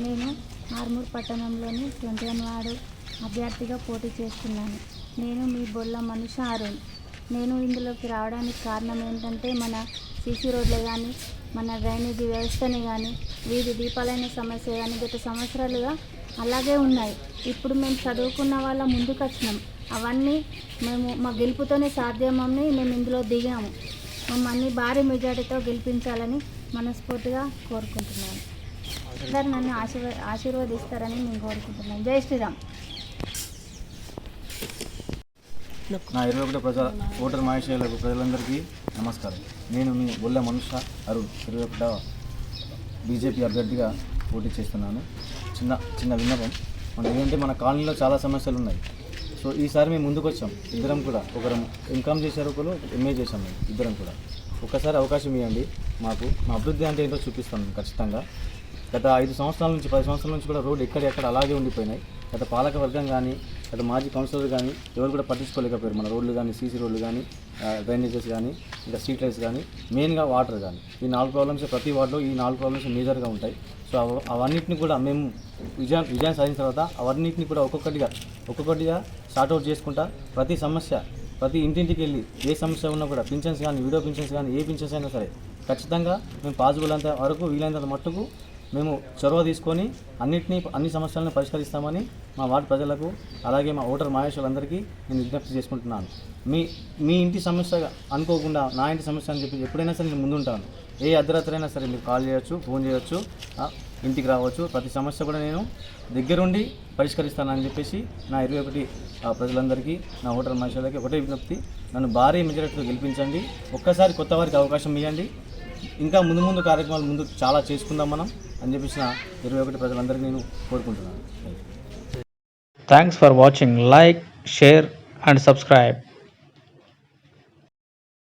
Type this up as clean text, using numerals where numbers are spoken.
నేను ఆర్మూర్ పట్టణంలోని 21 వార్డు అభ్యర్థిగా పోటీ చేస్తున్నాను. నేను మీ బొల్ల మనిషి అరుణ్. నేను ఇందులోకి రావడానికి కారణం ఏంటంటే మన సీసీ రోడ్లే కానీ, మన డ్రైనేజీ వ్యవస్థని కానీ, వీధి దీపాలైన సమస్య కానీ గత సంవత్సరాలుగా అలాగే ఉన్నాయి. ఇప్పుడు మేము చదువుకున్న వాళ్ళ ముందుకు వచ్చినాం. అవన్నీ మేము మా గెలుపుతోనే సాధ్యమని మేము ఇందులో దిగాము. మమ్మల్ని భారీ మెజార్టీతో గెలిపించాలని మనస్ఫూర్తిగా కోరుకుంటున్నాను. అందరు నన్ను ఆశీర్వదిస్తారని నేను కోరుకుంటున్నాను. జై శ్రీరామ్. నా 21 ఓటర్ మహేశ్వరులకు ప్రజలందరికీ నమస్కారం. నేను మీ బొల్ల మనుష అరుణ్ 21వ బీజేపీ అభ్యర్థిగా పోటీ చేస్తున్నాను. చిన్న విన్నపం, ఏంటంటే మన కాలనీలో చాలా సమస్యలు ఉన్నాయి. సో ఈసారి మేము ముందుకు వచ్చాం. ఇద్దరం కూడా, ఒకరు ఎంకామ్ చేశారు, ఒకరు ఎంఏ చేశాం. మేము ఇద్దరం కూడా ఒక్కసారి అవకాశం ఇవ్వండి. మాకు మా అభివృద్ధి అంటే ఏంటో చూపిస్తాను ఖచ్చితంగా. గత 5 సంవత్సరాల నుంచి 10 సంవత్సరాల నుంచి కూడా రోడ్డు ఎక్కడెక్కడ అలాగే ఉండిపోయినాయి. గత పాలక వర్గం కానీ, గత మాజీ కౌన్సిలర్ కానీ ఎవరు కూడా పట్టించుకోలేకపోయారు. మన రోడ్లు కానీ, సీసీ రోడ్లు కానీ, డ్రైనేజెస్ కానీ, ఇంకా స్ట్రీట్ లైట్స్ కానీ, మెయిన్గా వాటర్ కానీ, ఈ 4 ప్రాబ్లమ్స్ ప్రతి వార్డులో ఈ 4 ప్రాబ్లమ్స్ మేజర్గా ఉంటాయి. సో అవన్నిటిని కూడా మేము విజయం సాధించిన తర్వాత అవన్నిటిని కూడా ఒక్కొక్కటిగా సార్ట్అవుట్ చేసుకుంటా ప్రతి సమస్య, ప్రతి ఇంటింటికి వెళ్ళి ఏ సమస్య ఉన్నా కూడా పింఛన్స్ కానీ, వీడియో పింఛన్స్ కానీ, ఏ పింఛన్స్ అయినా సరే ఖచ్చితంగా మేము పాసిబుల్ అంత వరకు, వీలైనంత మట్టుకు మేము చొరవ తీసుకొని అన్ని సమస్యలను పరిష్కరిస్తామని మా వార్డు ప్రజలకు, అలాగే మా ఓటర్ మహేశ్వరులందరికీ నేను విజ్ఞప్తి చేసుకుంటున్నాను. మీ ఇంటి సమస్య అనుకోకుండా నా ఇంటి సమస్య అని చెప్పి ఎప్పుడైనా సరే నేను ముందుంటాను. ఏ అర్ధరాత్రి అయినా సరే మీరు కాల్ చేయొచ్చు, ఫోన్ చేయొచ్చు, ఇంటికి రావచ్చు. ప్రతి సమస్య కూడా నేను దగ్గరుండి పరిష్కరిస్తానని చెప్పేసి నా 21 ప్రజలందరికీ, నా ఓటర్ మహేశ్వరులకి ఒకటే విజ్ఞప్తి, నన్ను భారీ మెజారిటీతో గెలిపించండి. ఒక్కసారి కొత్త వారికి అవకాశం ఇవ్వండి. ఇంకా ముందు కార్యక్రమాలు ముందు చాలా చేసుకుందాం మనం అని చెప్పేసి నా 21 ప్రజలందరికీ నేను కోరుకుంటున్నాను. Thanks for watching. Like, share and subscribe.